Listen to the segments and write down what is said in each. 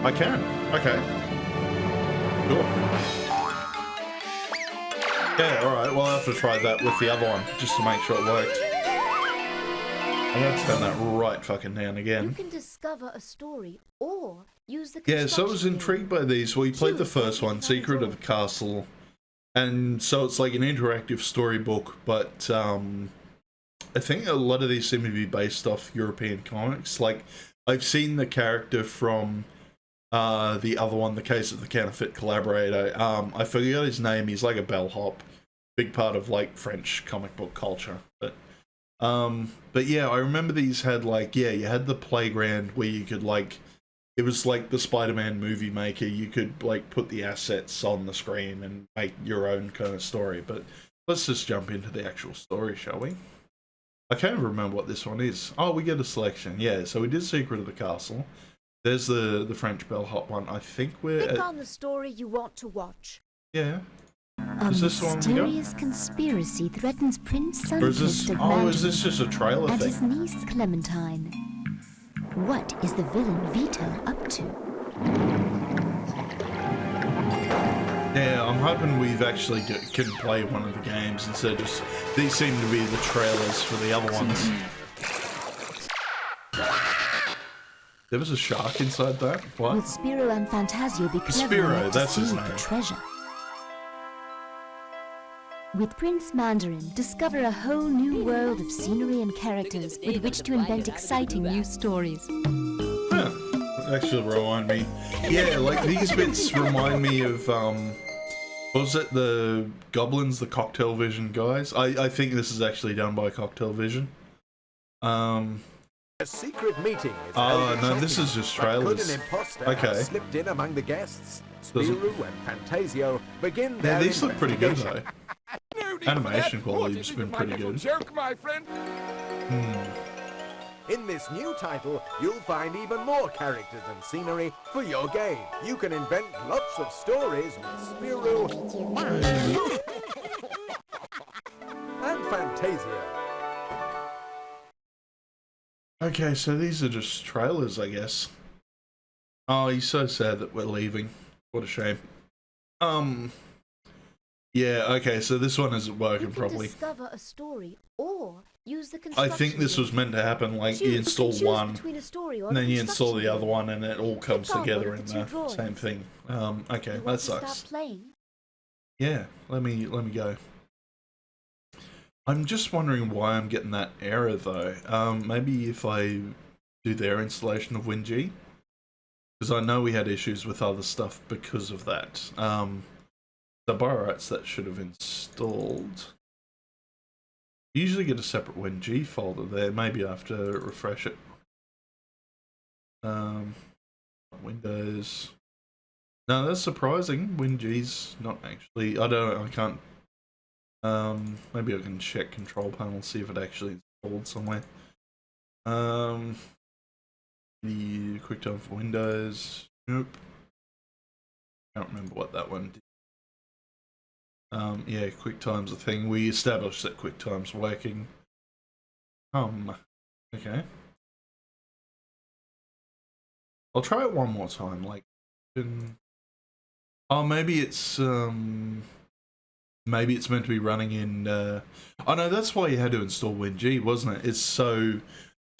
I can. Okay. Cool. Yeah, alright. Well, I'll have to try that with the other one, just to make sure it worked. I'm going to turn that right fucking down again. You can discover a story or use the Yeah, so I was intrigued by these. We played the first one, Secret of the Castle. And so it's like an interactive storybook, but I think a lot of these seem to be based off European comics. Like, I've seen the character from the other one, The Case of the Counterfeit Collaborator. I forget his name. He's like a bellhop, big part of like French comic book culture. But yeah, I remember these had like, yeah, you had the playground where you could like, it was like the Spider-Man movie maker. You could like put the assets on the screen and make your own kind of story. But let's just jump into the actual story, shall we? I can't even remember what this one is. Oh, we get a selection. Yeah, so we did Secret of the Castle. There's the French bellhop one. I think we're Click on the story you want to watch. Yeah. A Is this the one we got? mysterious conspiracy threatens Prince Or is this... Sunfist of Oh, is this Mandarin just a trailer and thing? his niece Clementine. What is the villain Vito up to? Yeah, I'm hoping we've actually can play one of the games instead of just... These seem to be the trailers for the other ones. There was a shark inside that? Will What? Spiro and Fantasio be clever Spiro, enough to that's his seize name. the treasure? With Prince Mandarin, discover a whole new world of scenery and characters with which to invent exciting new stories. Huh. Actually remind me. Yeah, like these bits remind me of, what was it, the Goblins, the Coktel Vision guys? I think this is actually done by Coktel Vision. A secret meeting is Oh, held in no, this Chongqing, is just but could trailers. an imposter Okay. have slipped in among the guests? Doesn't- Spirou and Fantasio begin Yeah, their these look pretty good investigation. though. Animation quality's been pretty good. Joke, my friend. In this new title, you'll find even more characters and scenery for your game. You can invent lots of stories with Spirou and Fantasio. Okay, so these are just trailers, I guess. Oh, he's so sad that we're leaving. What a shame. Yeah, okay, so this one isn't You working can properly. discover a story or use the I construction think this was tool. meant to happen, like, you install choose one, between a story or and a then you install the construction other tool. one, and it all comes Click on together one in of the two the drawings. same thing. Okay, You that want to sucks. start playing? Yeah, let me go. I'm just wondering why I'm getting that error though. Maybe if I do their installation of WinG, because I know we had issues with other stuff because of that. So by rights that should have installed. You usually get a separate WinG folder there. Maybe I have to refresh it. Windows. No, that's surprising. WinG's not actually. I don't know. I can't. Maybe I can check control panel, see if it actually installed somewhere. The QuickTime for Windows. Nope. Can't remember what that one did. Yeah, QuickTime's a thing. We established that QuickTime's working. Okay. I'll try it one more time. Like, oh, maybe it's meant to be running in. Oh no, that's why you had to install WinG, wasn't it? It's so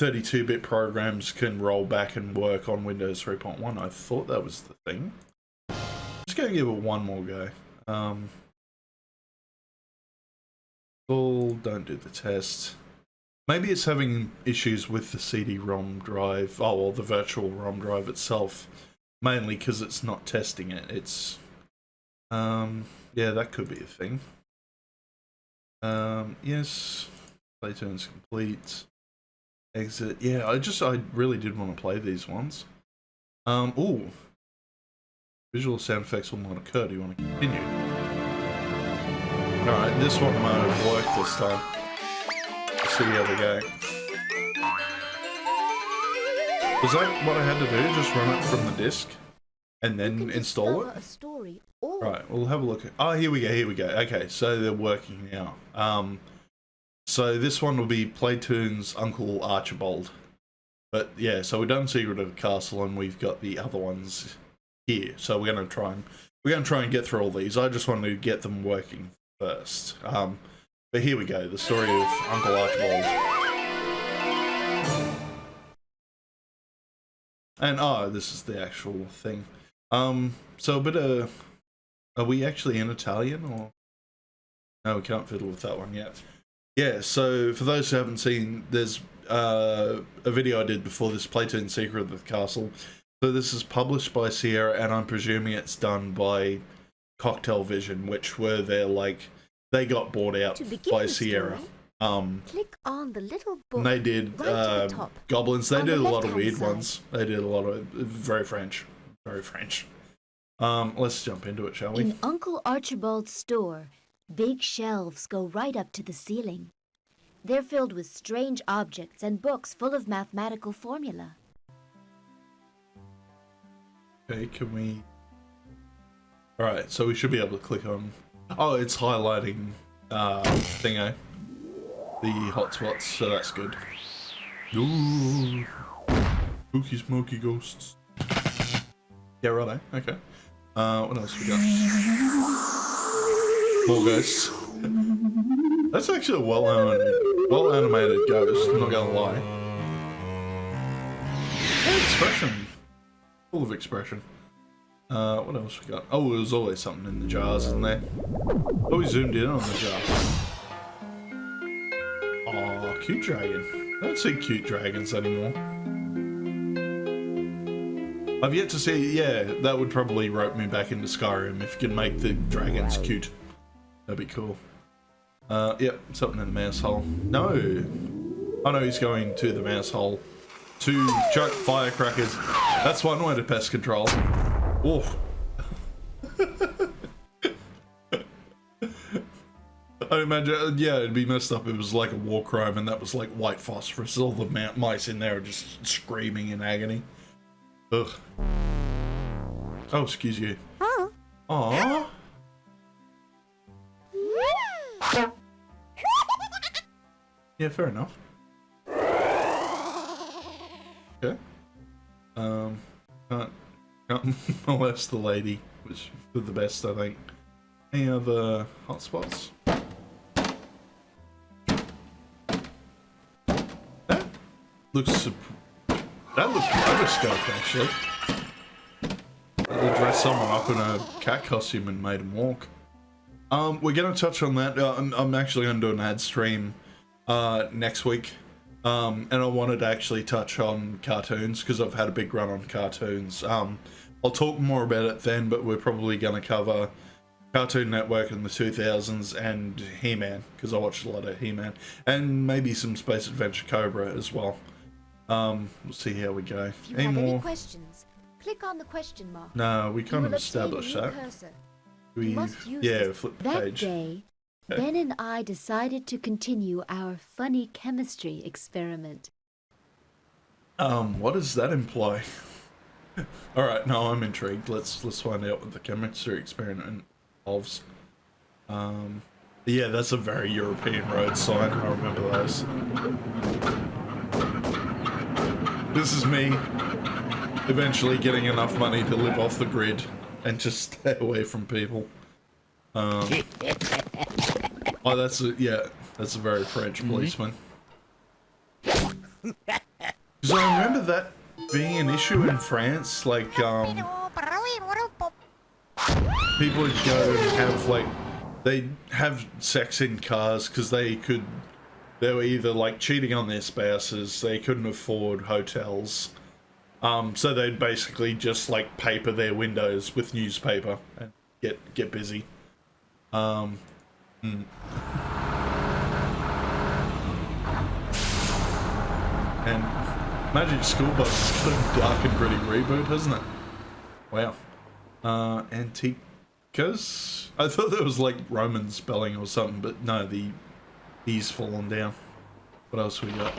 32-bit programs can roll back and work on Windows 3.1. I thought that was the thing. Just gonna give it one more go. Don't do the test. Maybe it's having issues with the CD-ROM drive, or the virtual ROM drive itself, mainly because it's not testing it. It's, yeah, that could be a thing. Yes, Playtoons complete. Exit. Yeah, I really did want to play these ones. Ooh. Visual sound effects will not occur. Do you want to continue? Alright, this one might have worked this time. Let's see how we go. Was that what I had to do? Just run it from the disk? And You then can install discover it? a story or Right, we'll have a look at... Oh, here we go. Okay, so they're working now. So this one will be Playtoons' Uncle Archibald. But yeah, so we've done Secret of the Castle, and we've got the other ones here. So we're gonna try and get through all these. I just wanted to get them working first. But here we go. The story of Uncle Archibald. And oh, this is the actual thing. So a bit of, are we actually in Italian, or no? We can't fiddle with that one yet. Yeah. So for those who haven't seen, there's a video I did before this, Playtoons Secret of the Castle. So this is published by Sierra, and I'm presuming it's done by Coktel Vision, which were their, like, they got bought out by Sierra. Click on the little book. And they did right at the top. goblins. They On did the a lot of left-hand weird side. ones. They did a lot of very French, very French. Let's jump into it, shall we? In Uncle Archibald's store, big shelves go right up to the ceiling. They're filled with strange objects and books full of mathematical formula. Okay, can we? All right, so we should be able to click on. Oh, it's highlighting thingo, the hotspots, so that's good. Ooh, spooky smoky ghosts. Yeah, righto. Okay. What else we got? More ghosts. That's actually a well animated ghost. I'm not gonna lie. Expression, full of expression. What else we got? Oh, there's always something in the jars, isn't there? Oh, we zoomed in on the jar. Oh, cute dragon. I don't see cute dragons anymore. I've yet to see, yeah, that would probably rope me back into Skyrim if you could make the dragons cute. That'd be cool. Yep, something in the mouse hole. No! Oh no, he's going to the mouse hole to chuck firecrackers. That's one way to pest control. Oh. I imagine, yeah, it'd be messed up if it was like a war crime and that was like white phosphorus. All the mice in there are just screaming in agony. Ugh. Oh, excuse you. Aww. Yeah, fair enough. Okay. Can't molest the lady, which for the best, I think. Any other hotspots? That looks rotoscoped, actually. They dressed someone up in a cat costume and made him walk. We're gonna touch on that. I'm actually gonna do an ad stream next week. And I wanted to actually touch on cartoons because I've had a big run on cartoons. I'll talk more about it then, but we're probably going to cover Cartoon Network in the 2000s and He-Man, because I watched a lot of He-Man, and maybe some Space Adventure Cobra as well. We'll see how we go. If you Any have more? any questions, click on the question mark. No, we You kind will of obtain a established new that. cursor. We, must use yeah, this- flip the That page. day, Okay. Ben and I decided to continue our funny chemistry experiment. What does that imply? All right, no, I'm intrigued. Let's find out what the chemistry experiment involves. Yeah, that's a very European road sign. I remember those. This is me eventually getting enough money to live off the grid and just stay away from people. Oh, that's a very French policeman. Because I remember that being an issue in France, like, people would go and have, like, they'd have sex in cars because they were either, like, cheating on their spouses, they couldn't afford hotels, so they'd basically just, like, paper their windows with newspaper and get busy. And Magic School Bus has got a dark and gritty reboot, hasn't it? Wow. Antiquas? I thought there was like Roman spelling or something, but no, the E's fallen down. What else we got?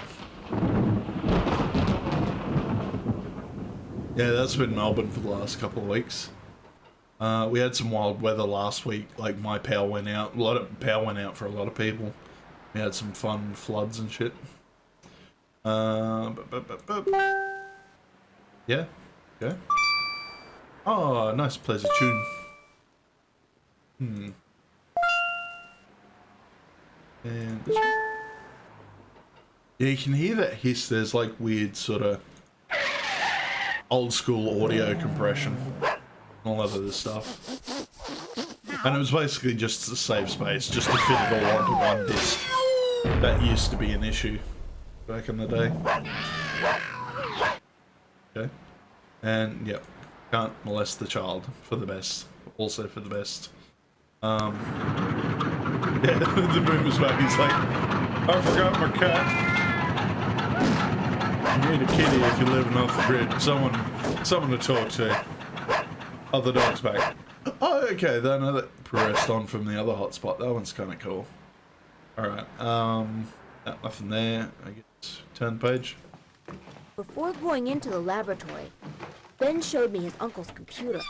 Yeah, that's been Melbourne for the last couple of weeks. We had some wild weather last week, like my power went out. A lot of power went out for a lot of people. We had some fun floods and shit. Yeah. Okay. Oh, nice plays a tune. And this one. Yeah, you can hear that hiss. There's like weird sort of old school audio compression and all that other stuff. And it was basically just to save space, just to fit it all onto one disc. That used to be an issue back in the day. Okay. And, yep. Can't molest the child. For the best. Also for the best. Yeah, the boomer's back. He's like, I forgot my cat. You need a kitty if you're living off the grid. Someone to talk to. Oh, the dog's back. Oh, okay. Then that progressed on from the other hotspot. That one's kind of cool. Alright. Nothing there. I guess. Turn page. Before going into the laboratory, Ben showed me his uncle's computer.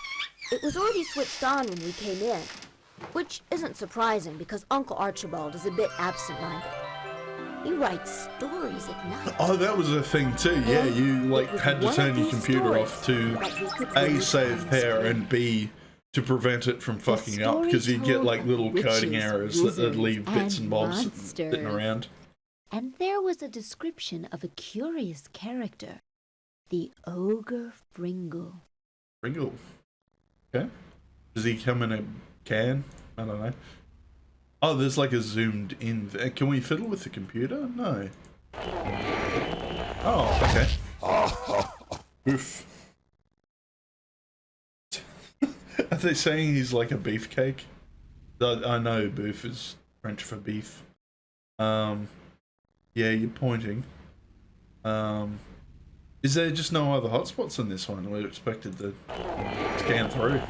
It was already switched on when we came in, which isn't surprising because Uncle Archibald is a bit absent-minded. He writes stories at night. Oh, that was a thing too. Yeah, you like had to turn your computer off to A, save power, and B, to prevent it from fucking up, because you get like little coding errors that leave bits and bobs sitting around. And there was a description of a curious character, the Ogre Fringle. Fringle? Okay. Does he come in a can? I don't know. Oh, there's like a zoomed in. Can we fiddle with the computer? No. Oh, okay. Oof. Are they saying he's like a beefcake? I know boof is French for beef. Yeah, you're pointing. Is there just no other hotspots in this one? We expected to scan through.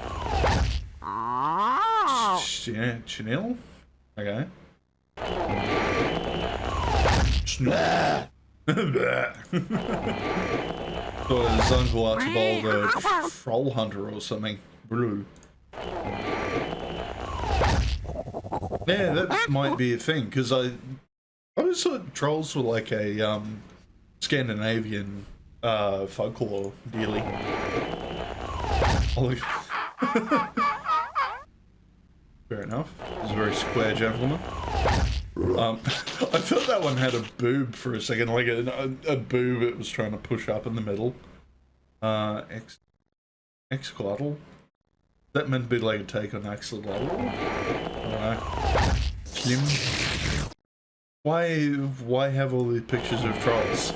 Yeah, Chanel? Okay. Thought it was Uncle Archibald, a troll hunter or something. Brew. Yeah, that might be a thing, because I always thought trolls were like a Scandinavian folklore dealy. Fair enough. He's a very square gentleman. I thought that one had a boob for a second, like a boob it was trying to push up in the middle. Exglottal? That meant to be like a take on axolotl? Alright. Slim. Why have all these pictures of trolls?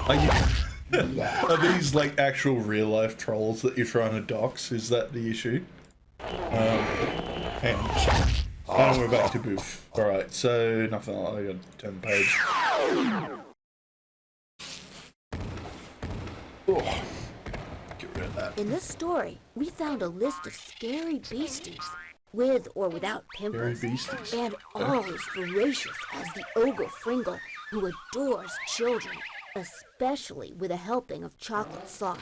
Are these like actual real life trolls that you're trying to dox? Is that the issue? Hang on. And we're back to boof. Alright, so nothing. I got to turn the page. Oh. Get rid of that. In this story, we found a list of scary beasties, with or without pimples, and all as voracious as the Ogre Fringle, who adores children, especially with a helping of chocolate sauce.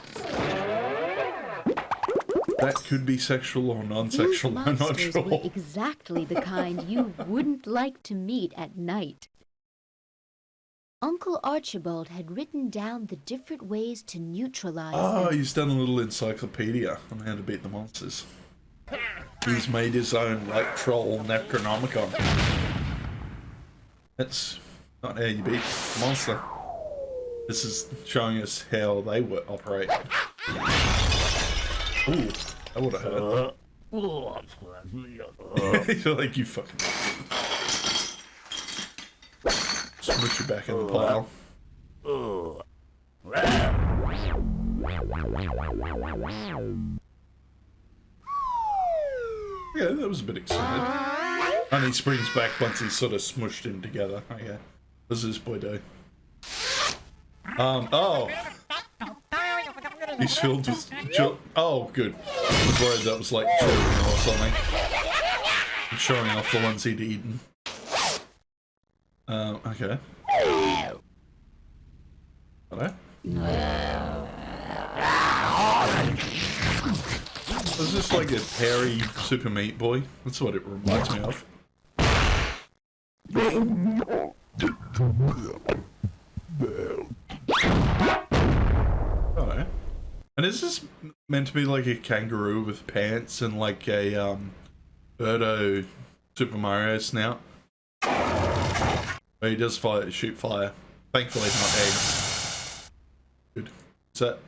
That could be sexual or non-sexual, I'm not sure. These monsters were exactly the kind you wouldn't like to meet at night. Uncle Archibald had written down the different ways to neutralize them. He's done a little encyclopedia on how to beat the monsters. He's made his own, like, troll Necronomicon. That's not how you beat a monster. This is showing us how they would operate. Ooh, that would have hurt. You're like, you fucking... Smooch you back in the pile. Yeah, that was a bit excited. And he springs back once he's sort of smushed him together. Okay. What does this boy do? Oh! He's filled with oh, good. I was worried that was like children or something. And showing off the ones he'd eaten. Okay. Hello? Is this like a hairy Super Meat Boy? That's what it reminds me of. And is this meant to be like a kangaroo with pants and like a Birdo Super Mario snout? Where he does shoot fire. Thankfully not eggs. Good. Is that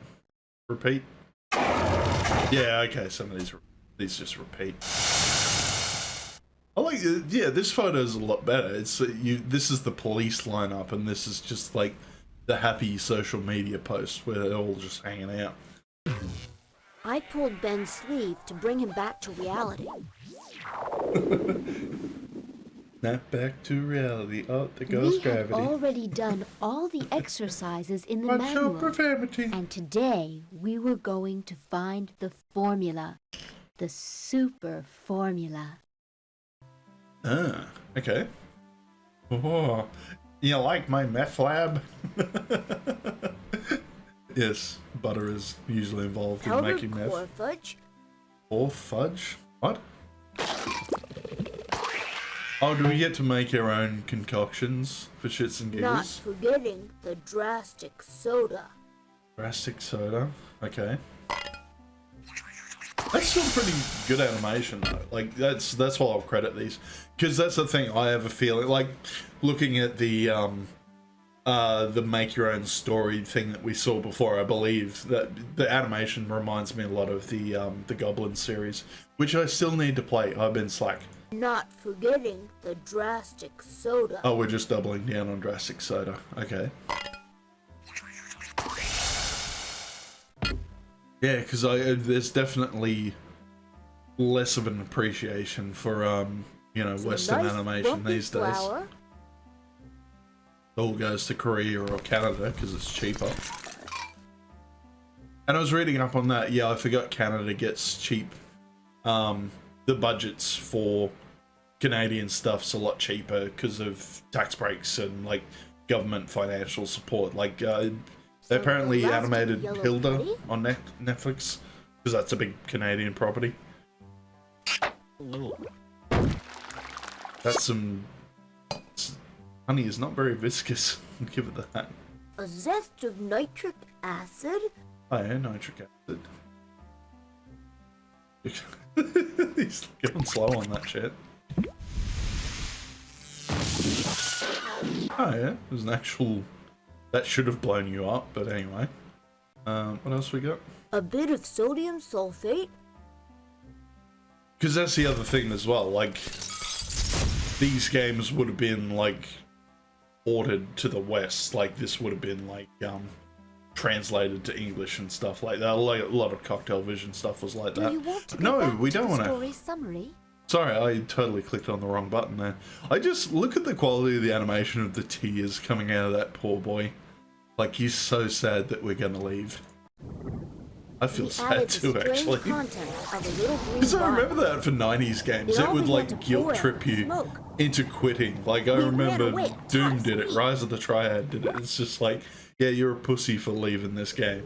repeat? Yeah, okay, some of these just repeat. I like, yeah, this photo is a lot better. It's this is the police lineup, and this is just like the happy social media post where they're all just hanging out. I pulled Ben's sleeve to bring him back to reality. Snap back to reality. Oh, there goes gravity. We have already done all the exercises in the Watch your manual. profanity. And today we were going to find the formula. The super formula. Ah, okay. Oh, you like my meth lab? Yes, butter is usually involved in making meth. Powdered fudge? Or fudge? What? Oh, do we get to make our own concoctions for shits and Not giggles? forgetting the drastic soda. Drastic soda. Okay. That's still pretty good animation though. Like that's why I'll credit these, because that's the thing. I have a feeling like looking at the make your own story thing that we saw before. I believe that the animation reminds me a lot of the Goblin series, which I still need to play. I've been slack. Not forgetting the drastic soda. Oh, we're just doubling down on drastic soda. Okay. Yeah, because there's definitely less of an appreciation for Western Nice animation fluffy these days. flour. It all goes to Korea or Canada because it's cheaper. And I was reading up on that. Yeah, I forgot Canada gets cheap. The budgets for Canadian stuff's a lot cheaper because of tax breaks and like government financial support. Like they apparently the last animated yellow Hilda kitty? on Netflix because that's a big Canadian property. That's some honey is not very viscous. I'll give it that. A zest of nitric acid? Oh yeah, nitric acid. He's going slow on that shit. Oh yeah, there's an actual... That should have blown you up, but anyway. What else we got? A bit of sodium sulfate? Because that's the other thing as well, like... These games would have been, like... Ordered to the West, like this would have been, like, translated to English and stuff like that. Like, a lot of Coktel Vision stuff was like that. Do you want to No, go back we to don't the want to. story summary? Sorry, I totally clicked on the wrong button there. I just look at the quality of the animation of the tears coming out of that poor boy. Like, he's so sad that we're gonna leave. I feel sad too, actually. Because I remember that for 90s games, it would like guilt trip you into quitting. Like, I remember Doom did it, Rise of the Triad did it. It's just like, yeah, you're a pussy for leaving this game.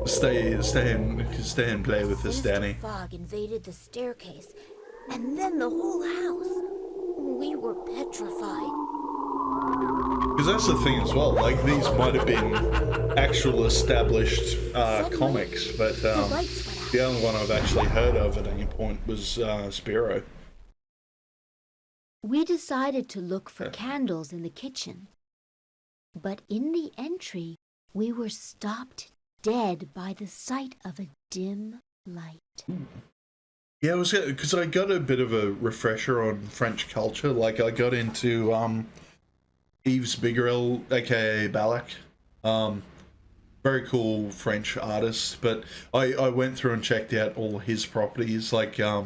Stay and play with this, Danny. Fog invaded the staircase, and then the whole house. We were petrified. Because that's the thing as well, like these might have been actual established comics, but the only one I've actually heard of at any point was Spiro. We decided to look for candles in the kitchen. But in the entry, we were stopped dead by the sight of a dim light. Yeah, it was because I got a bit of a refresher on French culture. Like, I got into Yves Bigerel, aka Balak. Very cool French artist, but I went through and checked out all his properties. Like, I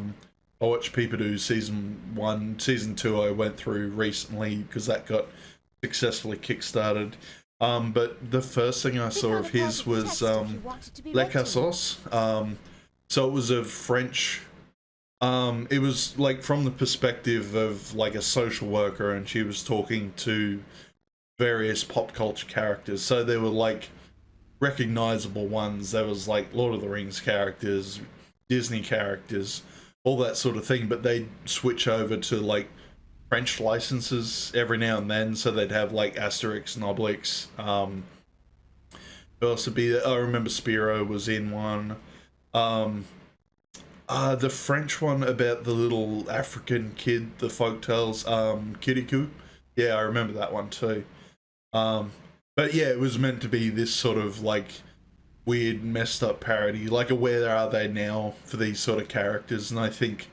watched People Do Season 1. Season 2 I went through recently because that got successfully kickstarted. But the first thing I saw of his was Le Cassos. So it was a French... it was like from the perspective of like a social worker, and she was talking to various pop culture characters. So there were like recognizable ones. There was like Lord of the Rings characters, Disney characters, all that sort of thing. But they'd switch over to like French licenses every now and then. So they'd have like Asterix and Obelix, Who else would be there? I remember Spiro was in one. The French one about the little African kid, the folktales, Kirikou. Yeah, I remember that one too. But yeah, it was meant to be this sort of like weird, messed up parody, like a Where Are They Now for these sort of characters. And I think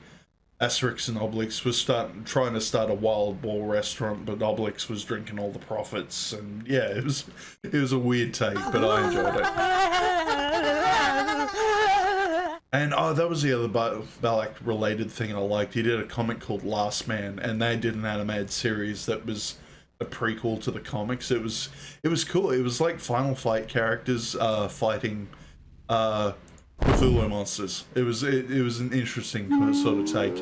Asterix and Obelix was trying to start a wild boar restaurant, but Obelix was drinking all the profits. And yeah, it was a weird take, but I enjoyed it. And that was the other Balak related thing I liked. He did a comic called Last Man, and they did an animated series that was a prequel to the comics. It was cool. It was like Final Fight characters fighting Cthulhu monsters. It was an interesting sort of take.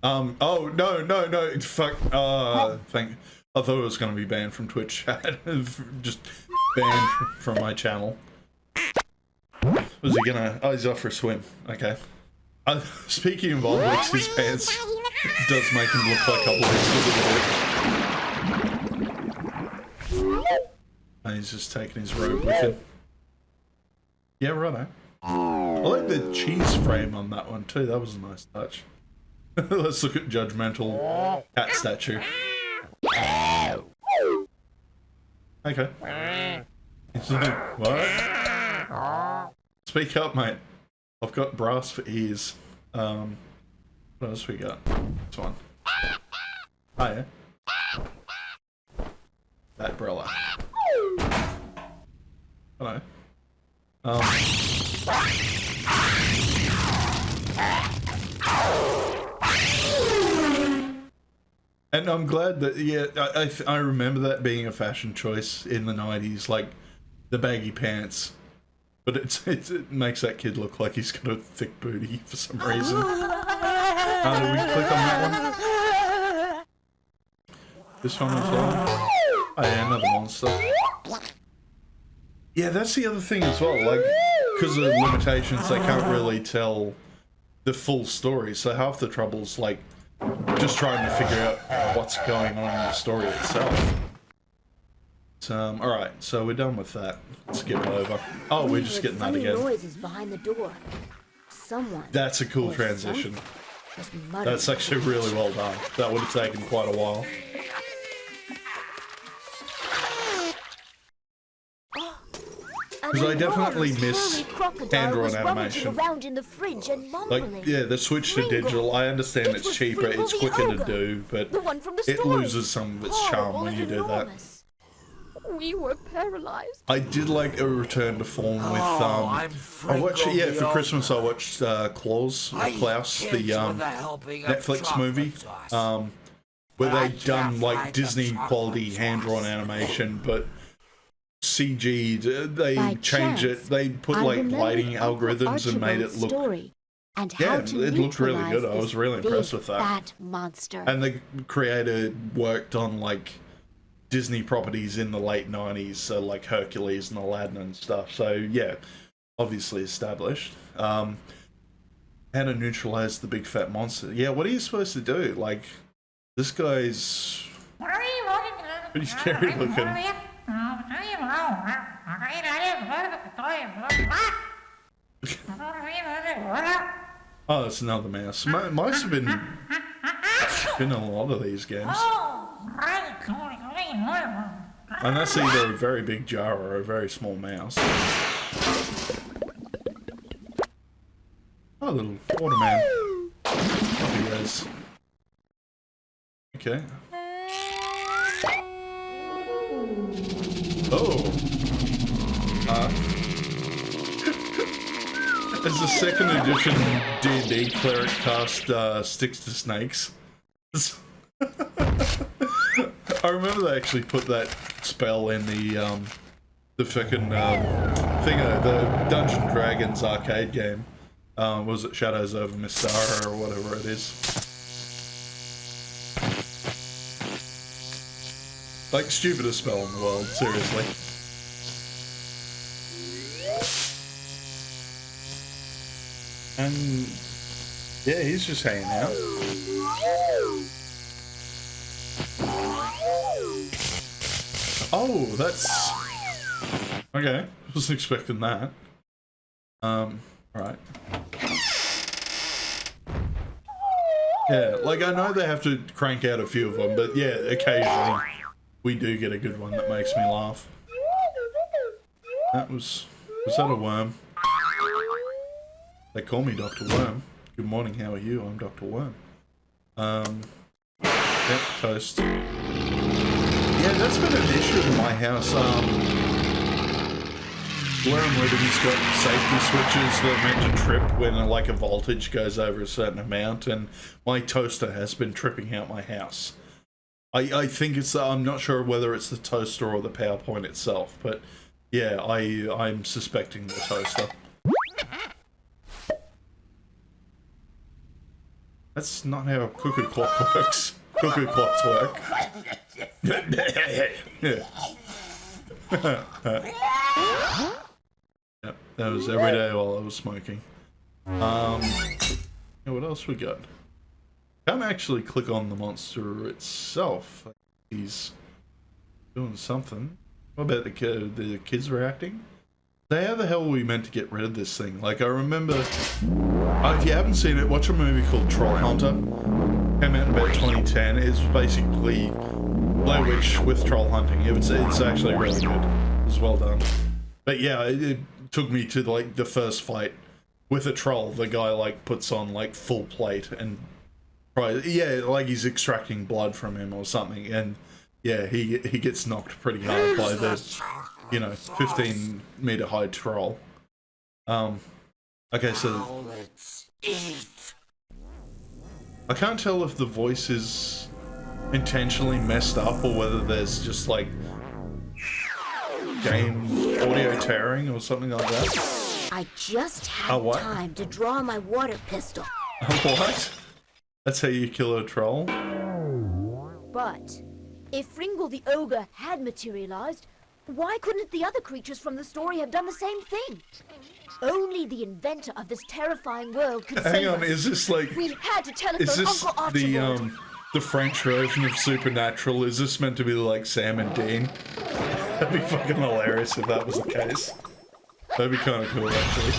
Oh no! Fuck. I thought it was gonna be banned from Twitch chat. Just banned from my channel. Was he gonna? Oh, he's off for a swim. Okay. Speaking of Obelix, his pants does make him look like Obelix. And he's just taking his robe with him. Yeah, righto. I like the cheese frame on that one too. That was a nice touch. Let's look at judgmental cat statue. Okay. He's like, what? Speak up, mate. I've got brass for ears. What else we got? This one. Oh yeah. That umbrella. Hello. And I'm glad that, yeah, I remember that being a fashion choice in the 90s, like the baggy pants. But it makes that kid look like he's got a thick booty for some reason. Did we click on that one? This one as well? Oh yeah, another monster. Yeah, that's the other thing as well, like, because of limitations, they can't really tell the full story, so half the trouble's like just trying to figure out what's going on in the story itself. Alright, so we're done with that. Skip over. Oh, we're just getting that again. Noises behind the door. Someone. That's a cool transition. That's actually really well done. That would have taken quite a while. Because I definitely miss hand-drawn animation. Like, yeah, the switch to digital, I understand it's cheaper, it's quicker to do, but it loses some of its charm when you do that. We were paralyzed. I did like a return to form with I watched, yeah, for Christmas I watched Klaus, the Netflix movie, where they'd done like Disney quality hand-drawn animation, but CG, they changed it, they put like lighting algorithms and made it look, yeah, it looked really good. I was really impressed with that. And the creator worked on like Disney properties in the late 90s, so like Hercules and Aladdin and stuff. So yeah, obviously established. How to neutralize the big fat monster. Yeah, what are you supposed to do? Like, this guy's pretty scary looking. Oh, that's another mouse. Mice have been in a lot of these games. And that's either a very big jar or a very small mouse. Oh, little waterman. Oh, he is. Okay. Oh. As the second edition D&D cleric cast Sticks to Snakes. I remember they actually put that spell in the fucking the Dungeons and Dragons arcade game. Was it Shadows over Mystara or whatever it is? Like, stupidest spell in the world, seriously. And yeah, he's just hanging out. Oh, that's... Okay, wasn't expecting that. Alright. Yeah, like I know they have to crank out a few of them, but yeah, occasionally we do get a good one that makes me laugh. That was that a worm? They call me Dr. Worm. Good morning, how are you? I'm Dr. Worm. Yep, toast. Yeah, that's been an issue in my house. Where I'm living has got safety switches that are meant to trip when like a voltage goes over a certain amount, and my toaster has been tripping out my house. I think it's, I'm not sure whether it's the toaster or the power point itself, but yeah, I'm suspecting the toaster. That's not how a cuckoo clock works. Cuckoo clocks work. Yeah. Yep, that was every day while I was smoking. Yeah, what else we got? Can't actually click on the monster itself. He's doing something. What about the kids reacting? So how the hell were we meant to get rid of this thing? Like, I remember... if you haven't seen it, watch a movie called Troll Hunter. Came out in about 2010. It's basically Blair Witch with troll hunting. It's actually really good. It was well done. But yeah, it took me to like the first fight with a troll. The guy like puts on like full plate and yeah, like he's extracting blood from him or something, and yeah, he gets knocked pretty hard by the 15-meter high troll. Okay, so I can't tell if the voice is intentionally messed up or whether there's just like game audio tearing or something like that. I just had time to draw my water pistol. What? That's how you kill a troll? But if Fringle the ogre had materialized, why couldn't the other creatures from the story have done the same thing? Only the inventor of this terrifying world could save us. Hang on, is this like... We had to telephone is this Uncle Archibald. the French version of Supernatural? Is this meant to be like Sam and Dean? That'd be fucking hilarious if that was the case. That'd be kind of cool, actually.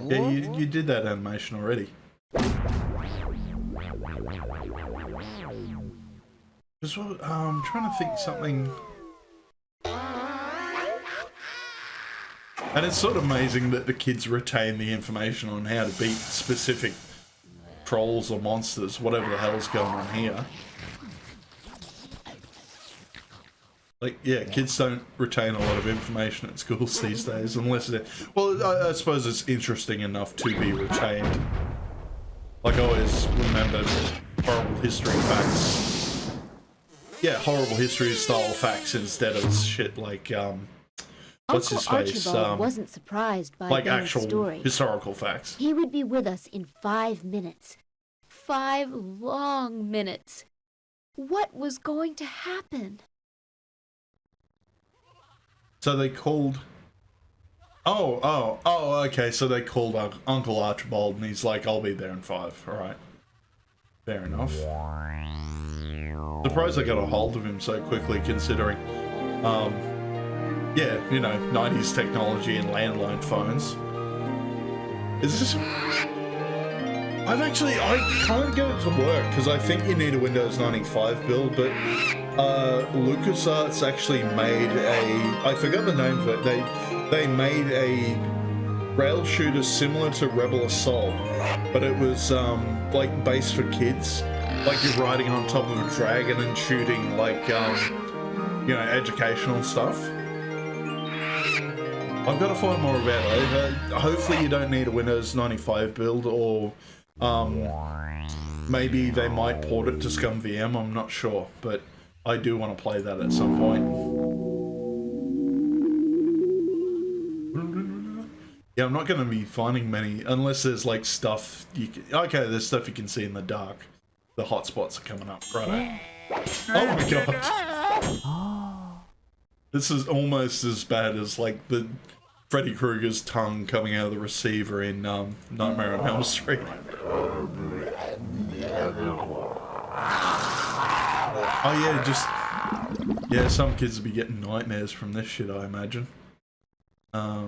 Yeah, you did that animation already. Just what, I'm trying to think something. And it's sort of amazing that the kids retain the information on how to beat specific trolls or monsters, whatever the hell's going on here. Like, yeah, kids don't retain a lot of information at schools these days, unless they're... Well, I suppose it's interesting enough to be retained. Like, I always remember horrible history facts. Yeah, horrible history style facts instead of shit like, what's his face? Archibald wasn't surprised by like Ben's actual story. historical facts. He would be with us in 5 minutes. 5 long minutes. What was going to happen? So they called... Oh, okay, so they called Uncle Archibald, and he's like, I'll be there in 5, alright. Fair enough. Surprised I got a hold of him so quickly, considering, yeah, you know, 90s technology and landline phones. Is this... I can't get it to work, because I think you need a Windows 95 build, but LucasArts actually made I forgot the name of it, they made a rail shooter similar to Rebel Assault, but it was, like, based for kids. Like, you're riding on top of a dragon and shooting, like, you know, educational stuff. I've got to find more about it. Hopefully you don't need a Windows 95 build, or maybe they might port it to ScumVM, I'm not sure, but I do want to play that at some point. Yeah, I'm not going to be finding many, unless there's like stuff you can... Okay, there's stuff you can see in the dark. The hotspots are coming up, right? Oh my god! This is almost as bad as like the Freddy Krueger's tongue coming out of the receiver in Nightmare on Elm Street. Oh yeah, some kids will be getting nightmares from this shit, I imagine. I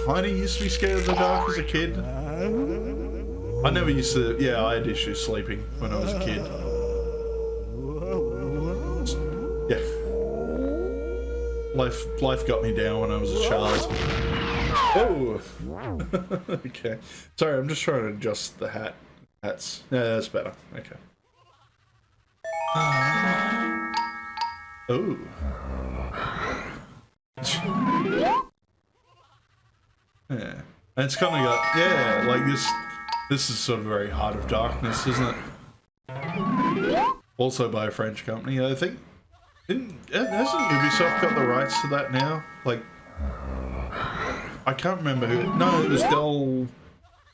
kind of used to be scared of the dark as a kid. I never used to, yeah, I had issues sleeping when I was a kid. Yeah. Life got me down when I was a child. Oh! Okay. Sorry, I'm just trying to adjust the hats. Yeah, that's better. Okay. Oh. Yeah. And it's kind of got, yeah, like this is sort of very Heart of Darkness, isn't it? Also by a French company, I think. Hasn't Ubisoft got the rights to that now? Like, I can't remember who. No, it was Del.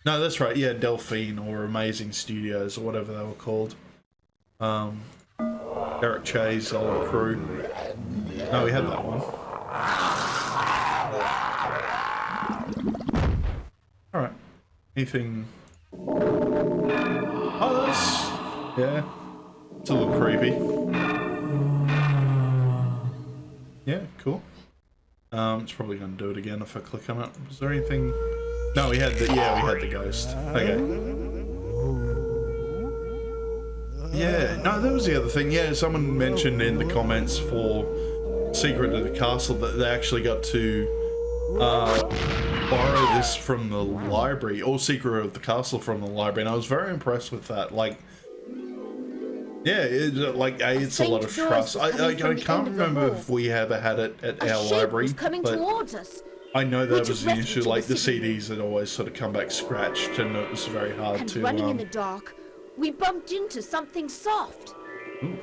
No, that's right. Yeah, Delphine or Amazing Studios or whatever they were called. Eric Chase, old crew. No, we had that one. All right. Anything? Oh, that's yeah. It's a little creepy. Yeah, cool. It's probably gonna do it again if I click on it. Was there anything? No, we had the ghost. Okay. Yeah, no, that was the other thing. Yeah, someone mentioned in the comments for Secret of the Castle that they actually got to borrow this from the library, or Secret of the Castle from the library, and I was very impressed with that. Like, yeah, it's a lot of trust. I can't remember if we ever had it at our library, but I know that was the issue. Like, the CDs had always sort of come back scratched, and it was very hard to. Running in the dark, we bumped into something soft. Ooh.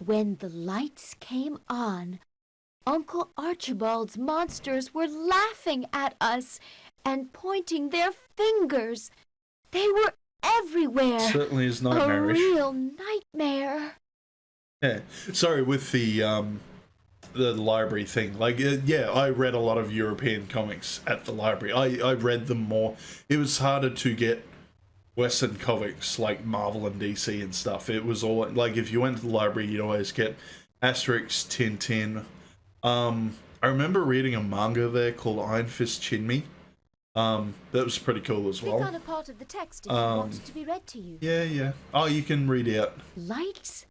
When the lights came on, Uncle Archibald's monsters were laughing at us and pointing their fingers. They were everywhere. Certainly is nightmarish. A real nightmare. Yeah. Sorry, with the library thing. Like, yeah, I read a lot of European comics at the library. I read them more. It was harder to get Western comics like Marvel and DC and stuff. It was all like, if you went to the library, you'd always get Asterix, Tintin. I remember reading a manga there called Iron Fist Chinmi. That was pretty cool as well. We found a part of the text if you want it to be read to you. Yeah, yeah. Oh, you can read out. Lights?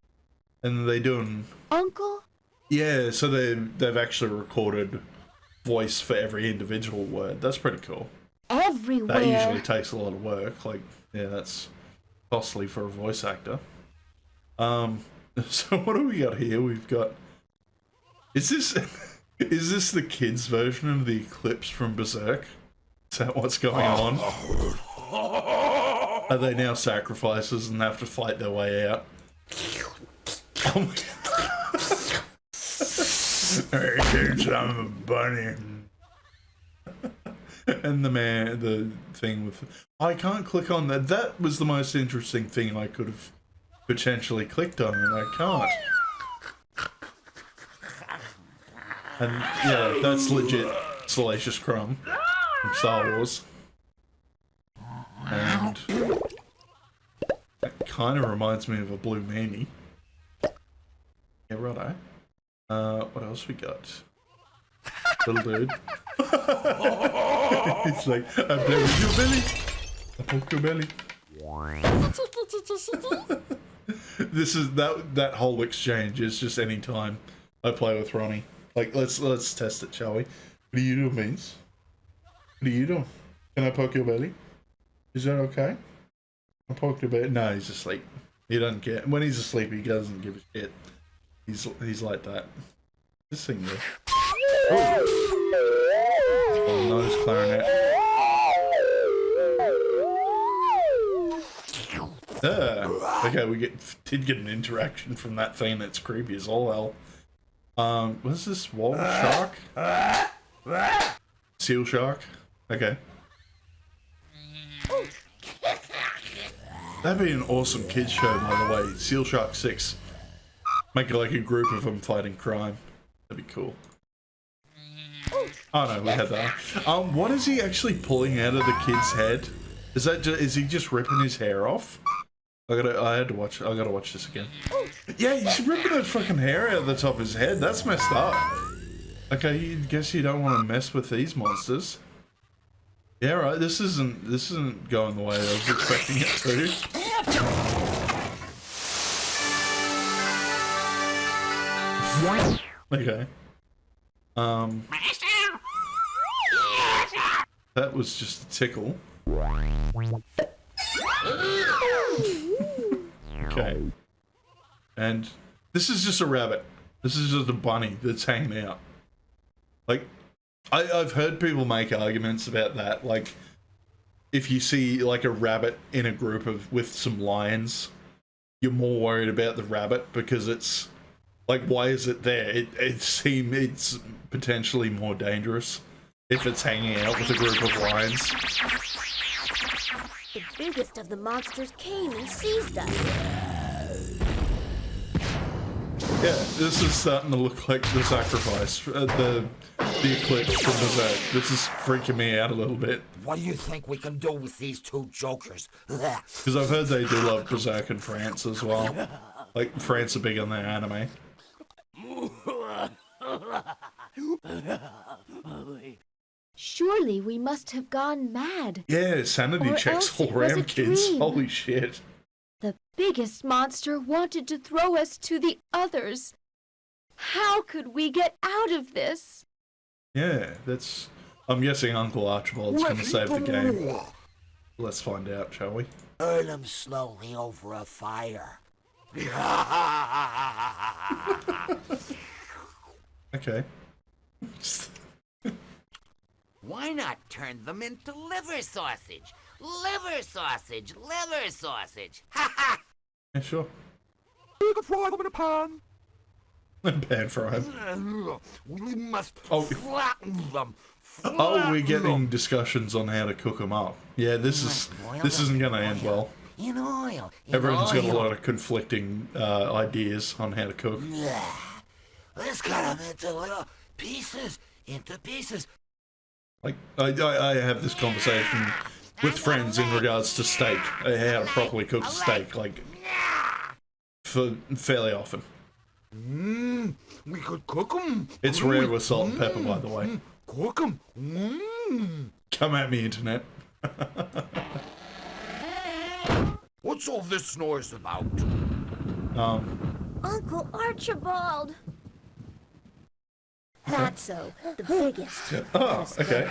And they doing. Uncle? Yeah, so they've actually recorded voice for every individual word. That's pretty cool. Everywhere. That usually takes a lot of work. Like, yeah, that's costly for a voice actor. So what do we got here? We've got. Is this the kids' version of the Eclipse from Berserk? Is that what's going on? Are they now sacrifices and have to fight their way out? Oh my god. Hey kids, I'm a bunny. And the thing with... I can't click on that. That was the most interesting thing I could have potentially clicked on, and I can't. And yeah, that's legit Salacious Crumb from Star Wars. And that kind of reminds me of a Blue Meanie. Yeah, righto. What else we got? Little dude. It's like, I play with your belly. I poke your belly. This is that whole exchange is just any time I play with Ronnie. Like, let's test it, shall we? What do you do, Means? What do you do? Can I poke your belly? Is that okay? I poked your belly. No, he's asleep. He doesn't care. When he's asleep, he doesn't give a shit. He's like that. This thing there. Oh, nose clarinet. Okay, we did get an interaction from that thing. That's creepy as all hell. What's this? Wall shark? Seal shark? Okay. That'd be an awesome kids show, by the way. Seal Shark 6. Make it like a group of them fighting crime. That'd be cool. Oh no, we had that. What is he actually pulling out of the kid's head? Is that is he just ripping his hair off? I gotta watch this again. Yeah, he's ripping the fucking hair out of the top of his head. That's messed up. Okay, you guess you don't want to mess with these monsters. Yeah, right. This isn't going the way I was expecting it to. Okay. That was just a tickle. Okay. And this is just a rabbit. This is just a bunny that's hanging out. Like, I've heard people make arguments about that. Like, if you see like a rabbit in a group with some lions, you're more worried about the rabbit because it's like, why is it there? It's potentially more dangerous if it's hanging out with a group of lions. The biggest of the monsters came and seized us. Yeah, this is starting to look like the sacrifice, the eclipse from Berserk. This is freaking me out a little bit. What do you think we can do with these two jokers? Because I've heard they do love Berserk in France as well. Like, France are big on their anime. Surely we must have gone mad. Yeah, sanity Or checks else all it was a around, kids. dream. Holy shit. The biggest monster wanted to throw us to the others. How could we get out of this? Yeah, that's... I'm guessing Uncle Archibald's going to save the game. Let's find out, shall we? Burn them slowly over a fire. Okay. Why not turn them into liver sausage? Liver sausage, liver sausage. Ha ha! Yeah, sure. You could fry them in a pan. Pan fried. We must Oh. flatten them. Oh, we're getting discussions on how to cook them up. Yeah, this isn't going to end well. In oil. Everyone's got a lot of conflicting ideas on how to cook. Let's cut them into little pieces. Like, I have this conversation with friends in regards to steak, how to properly cook a steak, like, fairly often. We could cook them. It's rare with salt and pepper, by the way. Cook them. Come at me, internet. What's all this noise about? Uncle Archibald! Fatso, the biggest. Oh, okay.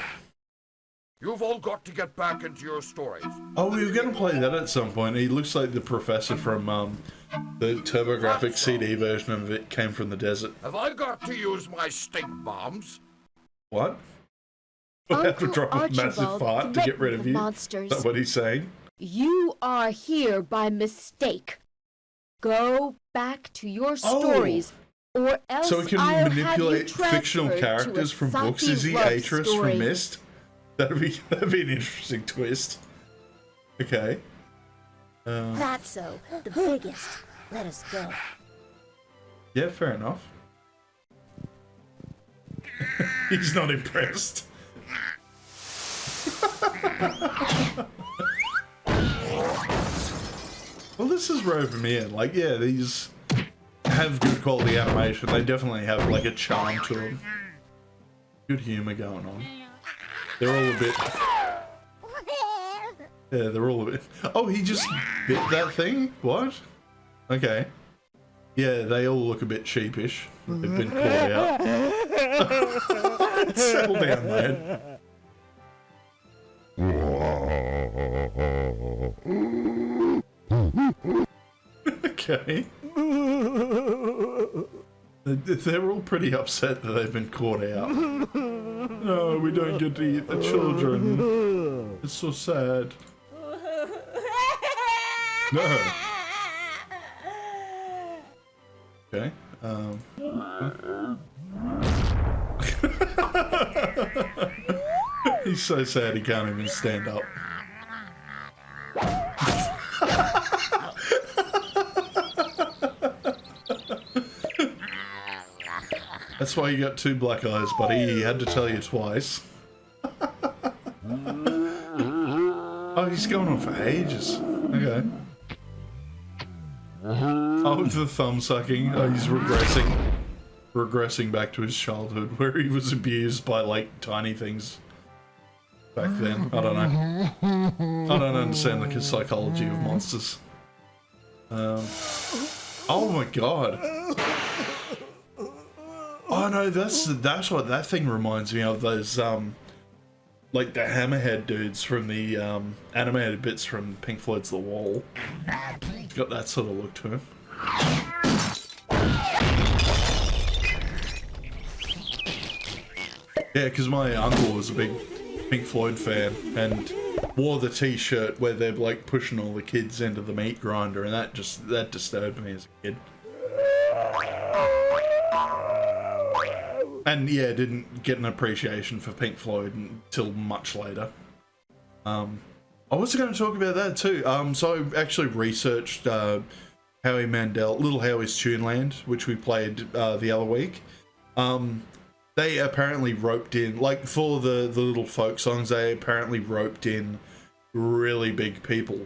You've all got to get back into your stories. Oh, we were going to play that at some point. He looks like the professor from the TurboGrafx CD version of it came from the desert. Have I got to use my stink bombs? What? We have to Uncle drop a massive Archibald fart to get rid of threatened the you? monsters. Is that what he's saying? You are here by mistake. Go back to your stories, or else So we can I'll manipulate have you fictional transferred to characters a from books? Is he love Atreus story. from Myst? That'd be an interesting twist. Okay. Fatso, the biggest. Let us go. Yeah, fair enough. He's not impressed. Well, this is roping me in. Like, yeah, these have good quality animation. They definitely have, like, a charm to them. Good humor going on. They're all a bit... Yeah, they're all a bit... Oh, he just bit that thing? What? Okay. Yeah, they all look a bit sheepish. They've been caught out. Settle down, man. Okay. They're all pretty upset that they've been caught out. No, we don't get to eat the children. It's so sad. No. Okay. He's so sad he can't even stand up. That's why you got two black eyes, buddy. He had to tell you twice. Oh, he's going on for ages. Okay. Oh, the thumb sucking. Oh, he's regressing back to his childhood where he was abused by like tiny things back then. I don't know. I don't understand the psychology of monsters. Oh my god. Oh no, that's what that thing reminds me of. Those like the hammerhead dudes from the animated bits from Pink Floyd's The Wall. Got that sort of look to him. Yeah, because my uncle was a big Pink Floyd fan and wore the t-shirt where they're like pushing all the kids into the meat grinder, and that disturbed me as a kid. And yeah, didn't get an appreciation for Pink Floyd until much later. I was going to talk about that too. So I actually researched Howie Mandel, Little Howie's Tuneland, which we played the other week. They apparently roped in, like for the little folk songs, they apparently roped in really big people.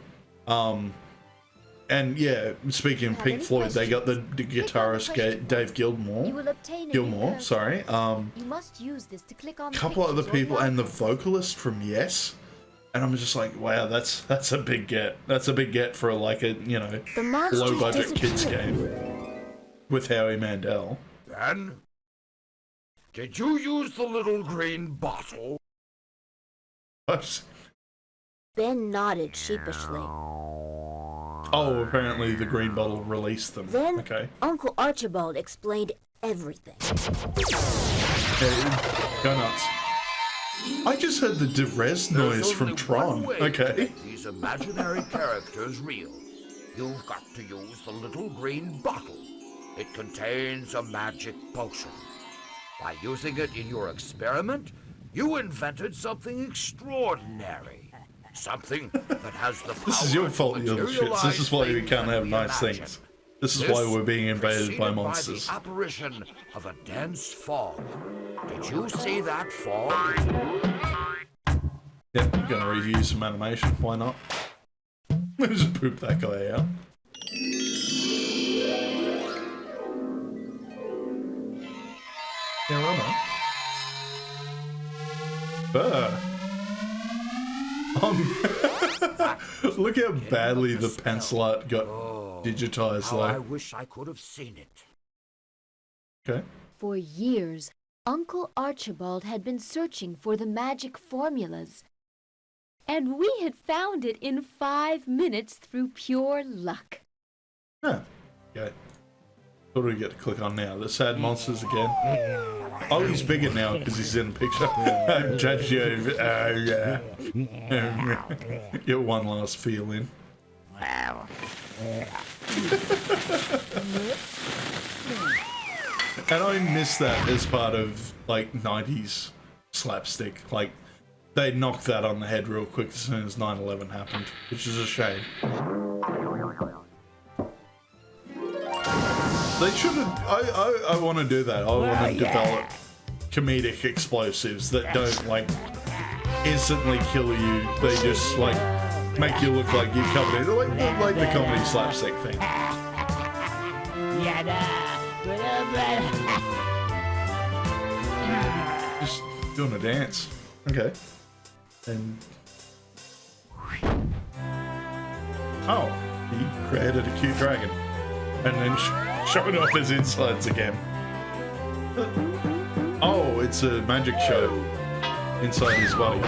And yeah, speaking of Pink Floyd, they got the guitarist Dave Gilmour. Sorry. You must use this to click on a couple other people and the vocalist from Yes. And I'm just like, wow, that's a big get. That's a big get for like a, you know, low budget kids game with Howie Mandel. Ben? Did you use the little green bottle? What? Ben nodded sheepishly. Oh, apparently the green bottle released them. Then okay. Uncle Archibald explained everything. Yeah, go nuts. I just heard the DeRez noise from Tron. Okay. These imaginary characters real. You've got to use the little green bottle. It contains a magic potion. By using it in your experiment, you invented something extraordinary. Something that has the power. This is your fault, you little shits. This is why we can't have nice things. This is why we're being invaded by monsters. By the apparition of a dense fog. Did you see that fog? Yep, I'm gonna reuse some animation. Why not? Just poop that guy out. Yeah, right on. Look how badly the pencil art got digitized, though. I wish I could have seen it. Okay. For years, Uncle Archibald had been searching for the magic formulas. And we had found it in 5 minutes through pure luck. Huh. Okay. What do we get to click on now? The sad monsters again. Oh, he's bigger now because he's in the picture. I've judged you. Yeah. Get one last feel in. And I miss that as part of like 90s slapstick. Like they knocked that on the head real quick as soon as 9/11 happened, which is a shame. They should have. I want to do that. I want to develop comedic explosives that don't like instantly kill you. They just like make you look like you're covered in like the comedy slapstick thing. Just doing a dance. Okay. And oh, he created a cute dragon. And then showing off his insides again. Oh, it's a magic show inside his body.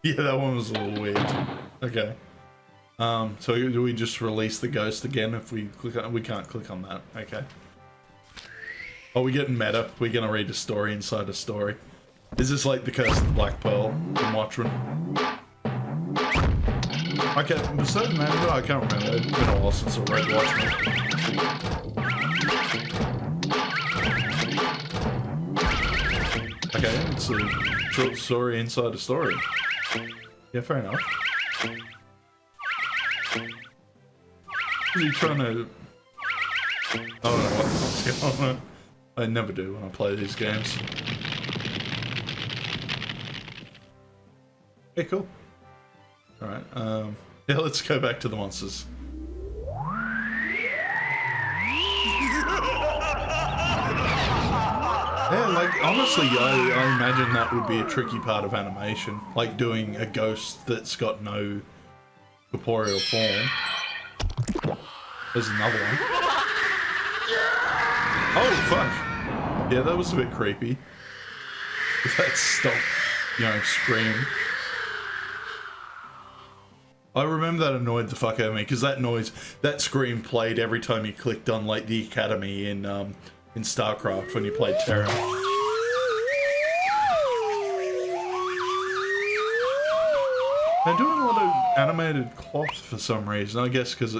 Yeah, that one was a little weird. Okay. So do we just release the ghost again if we click on? We can't click on that. Okay. Oh, we're getting meta. We're gonna read a story inside a story. Is this like the Curse of the Black Pearl from Watchmen? Okay, was that an anime? I can't remember. It's been a while since I read Watchmen. Okay, it's a short story inside a story. Yeah, fair enough. Is he trying to... I don't know what the fuck's going on. I never do when I play these games. Okay, cool. Alright, yeah, let's go back to the monsters. Yeah, like, honestly, I imagine that would be a tricky part of animation. Like doing a ghost that's got no corporeal form. There's another one. Oh, fuck. Yeah, that was a bit creepy. That stop, you know, scream. I remember that annoyed the fuck out of me, because that noise, that scream played every time you clicked on, like, the academy in StarCraft when you played Terra. They're doing a lot of animated cloth for some reason, I guess because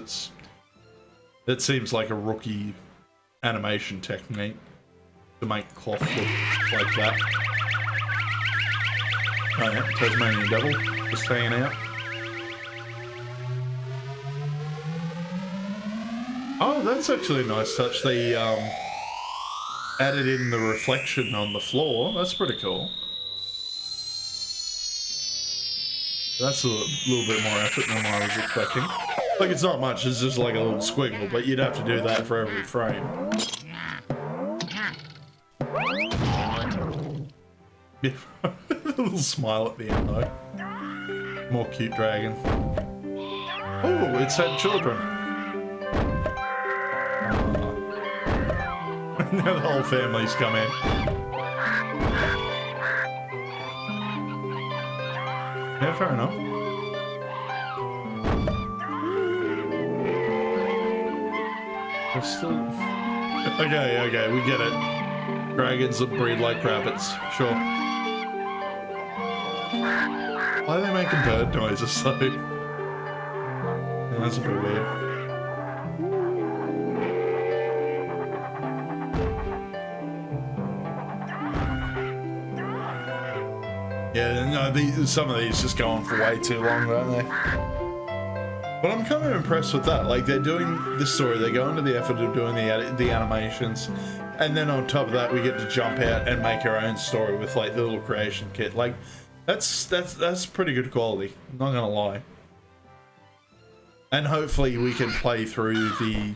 it seems like a rookie animation technique to make cloth look like that. Oh yeah, Tasmanian Devil, just hanging out. Oh, that's actually a nice touch. They added in the reflection on the floor. That's pretty cool. That's a little bit more effort than I was expecting. Like, it's not much, it's just like a little squiggle, but you'd have to do that for every frame. Yeah, a little smile at the end though. More cute dragon. Oh, it's had children. Now the whole family's come in. Yeah, fair enough. We're still... Okay, we get it. Dragons that breed like rabbits, sure. Why are they making bird noises though? Yeah, that's a bit weird. Yeah, no, some of these just go on for way too long, don't they? But I'm kind of impressed with that. Like, they're doing this story, they go into the effort of doing the animations, and then on top of that, we get to jump out and make our own story with like the little creation kit. Like, that's pretty good quality. I'm not gonna lie. And hopefully, we can play through the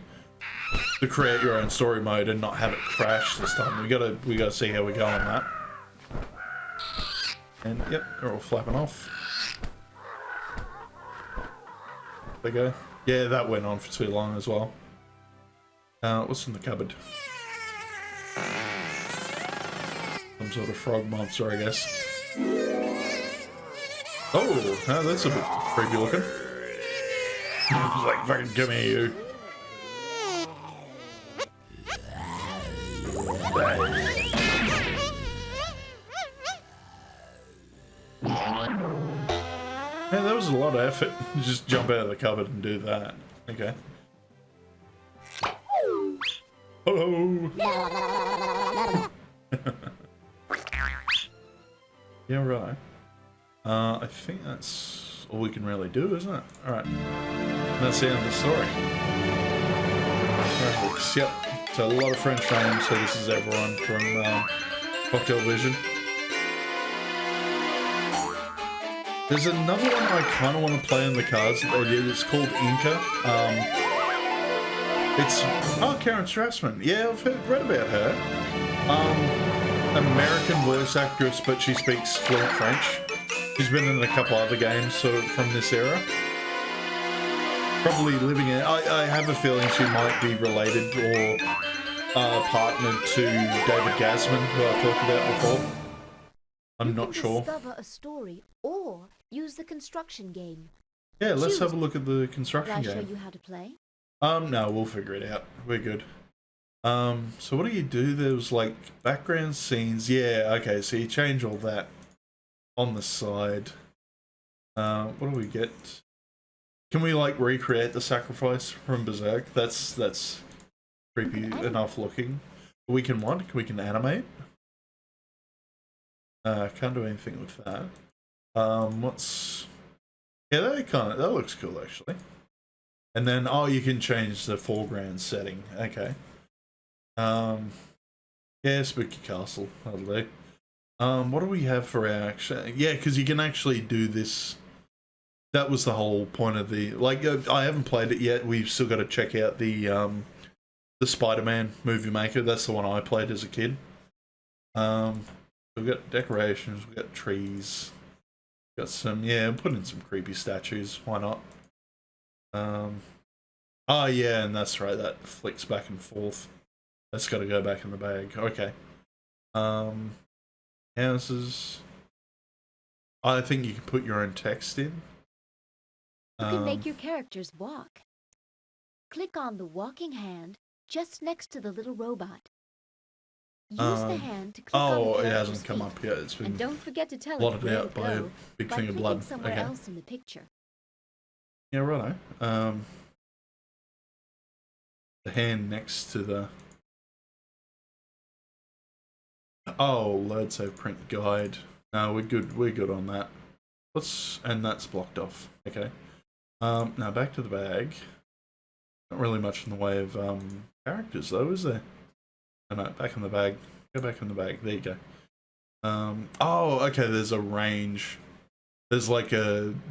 create your own story mode and not have it crash this time. We gotta see how we go on that. And yep, they're all flapping off. There we go. Yeah, that went on for too long as well. What's in the cupboard? Some sort of frog monster, I guess. Oh, that's a bit creepy looking. Like, fucking come here, you. Yeah, that was a lot of effort. Just jump out of the cupboard and do that. Okay. Hello. Yeah, right. I think that's all we can really do, isn't it? Alright. That's the end of the story. Graphics, yep. So a lot of French names, so this is everyone from Coktel Vision. There's another one I kind of want to play in the cards that they did. It's called Inca. It's... Oh, Karen Strassman. Yeah, I've read about her. American voice actress, but she speaks fluent French. She's been in a couple other games sort of from this era. Probably living in... I have a feeling she might be related or partnered to David Gasman, who I've talked about before. I'm not sure. Discover a story or use the construction game. Yeah, let's have a look at the construction Shall I game. show you how to play? No, we'll figure it out. We're good. So what do you do? There was like background scenes. Yeah, okay, so you change all that on the side. What do we get? Can we like recreate the sacrifice from Berserk? That's creepy enough looking. We can what? We can animate. Can't do anything with that. What's... Yeah, that looks cool actually. And then, oh, you can change the foreground setting. Okay. Yeah, Spooky Castle. That'll do. What do we have for our action? Yeah, because you can actually do this. That was the whole point of the I haven't played it yet. We've still got to check out the Spider-Man movie maker. That's the one I played as a kid. We've got decorations. We've got trees. Got some put in some creepy statues. Why not? Oh yeah, and that's right. That flicks back and forth. That's got to go back in the bag. Okay. Houses. I think you can put your own text in. You can make your characters walk. Click on the walking hand just next to the little robot. Use the hand to click on the it character's hasn't come feet. up yet. It's been And don't forget to tell it blotted where out to by a go big by thing of clicking blood. somewhere Okay. else in the picture. Yeah, righto. The hand next to the. Oh, load save print guide. No, we're good. We're good on that. And that's blocked off. Okay. Now back to the bag. Not really much in the way of characters though, is there? Oh, no, back in the bag. Go back in the bag. There you go. Oh, okay. There's a range. There's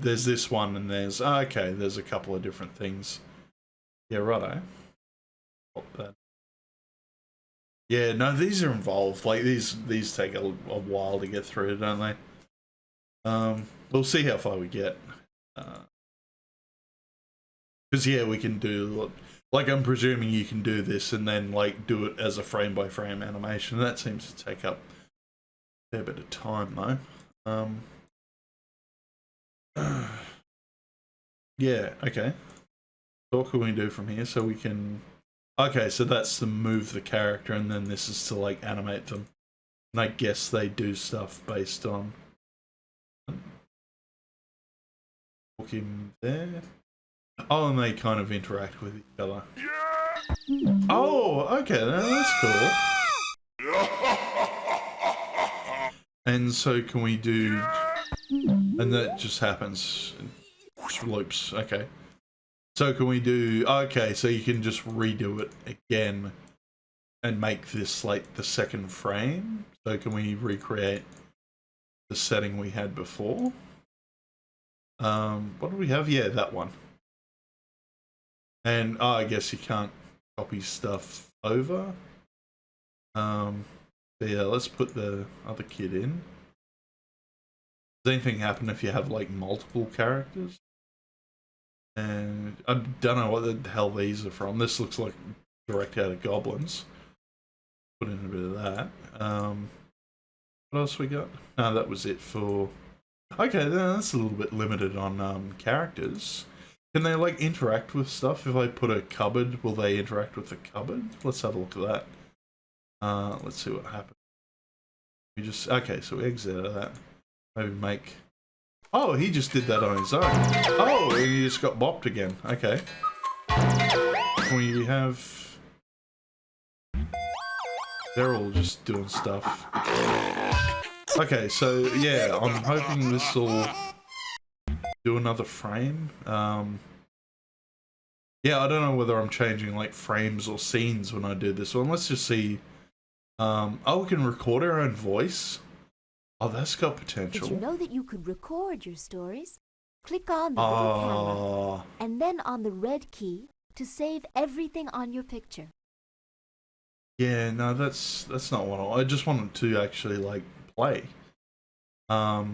there's this one, and there's there's a couple of different things. Yeah, righto. Yeah, no, these are involved. Like these take a while to get through, don't they? We'll see how far we get. Because we can do I'm presuming you can do this and then do it as a frame by frame animation. That seems to take up a fair bit of time though. Yeah, okay. So what can we do from here? So we can. Okay, so that's to move the character, and then this is to animate them. And I guess they do stuff based on. Walk him there. Oh, and they kind of interact with each other. Oh, okay, that's cool. And so can we do... And that just happens. Loops, okay. So can we do... Okay, so you can just redo it again and make this the second frame. So can we recreate the setting we had before? What do we have? Yeah, that one. And I guess you can't copy stuff over. So yeah, let's put the other kid in. Does anything happen if you have multiple characters? And I don't know what the hell these are from. This looks like direct out of Goblins. Put in a bit of that. What else we got? No, that was it for... Okay, that's a little bit limited on characters. Can they interact with stuff? If I put a cupboard, will they interact with the cupboard? Let's have a look at that. Let's see what happens. Okay, so we exit out of that. Maybe make... Oh, he just did that on his own. Oh, and he just got bopped again. Okay. We have... They're all just doing stuff. Okay, so yeah, I'm hoping this will do another frame. Yeah, I don't know whether I'm changing frames or scenes when I do this one. Let's just see. Oh, we can record our own voice. Oh, that's got potential. Did you know that you could record your stories? Click on the little camera and then on the red key to save everything on your picture. Yeah, no, that's not what I just wanted to actually play. That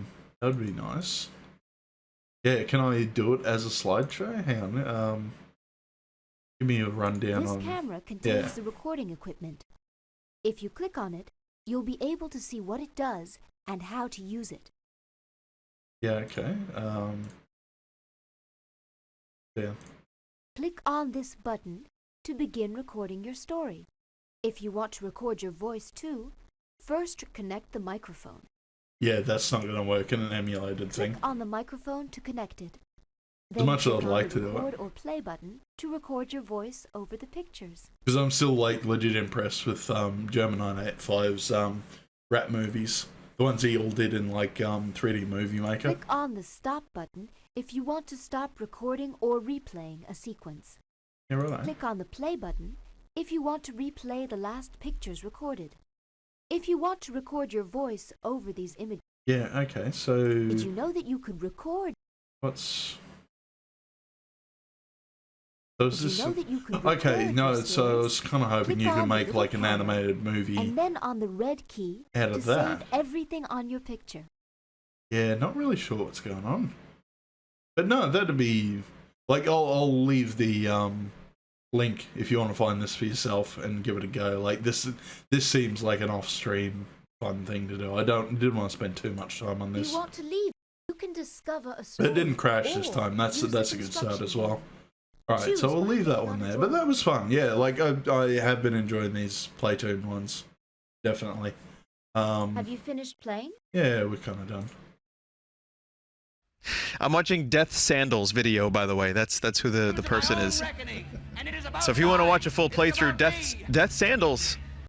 would be nice. Yeah, can I do it as a slideshow? Hang on. Give me a rundown on... This camera contains the recording equipment. If you click on it, you'll be able to see what it does and how to use it. Yeah, okay. Yeah. Click on this button to begin recording your story. If you want to record your voice too, first connect the microphone. Yeah, that's not going to work in an emulated thing. Click on the microphone to connect it. As much as I'd like to do it. Record or play button to record your voice over the pictures. Because I'm still legit impressed with German 985's rap movies. The ones he all did in 3D Movie Maker. Click on the stop button if you want to stop recording or replaying a sequence. Yeah, right. Click on the play button if you want to replay the last pictures recorded. if you want to record your voice over these images. Yeah, okay, so... Did you know that you could record? What's... So is Did this... you know that you could Okay, record no, your so I was stories? kind of hoping Click you on could the make little like an camera, animated movie and then on the red key out to of that. save everything on your picture. Yeah, not really sure what's going on. But no, that'd be... Like, I'll leave the link if you want to find this for yourself and give it a go. Like, this seems like an off-stream fun thing to do. Didn't want to spend too much time on If this. you want to leave, you can discover a But story. it didn't crash this or time. That's use a this good start instruction as well. guide. Alright, Choose so we'll one leave that on one the there. drawer. But that was fun. Yeah, like, I have been enjoying these Playtoon ones. Definitely. Have you finished playing? Yeah, we're kind of done. I'm watching Death Sandals video, by the way. That's who the person is. So if you want to watch a full playthrough, Death Sandals,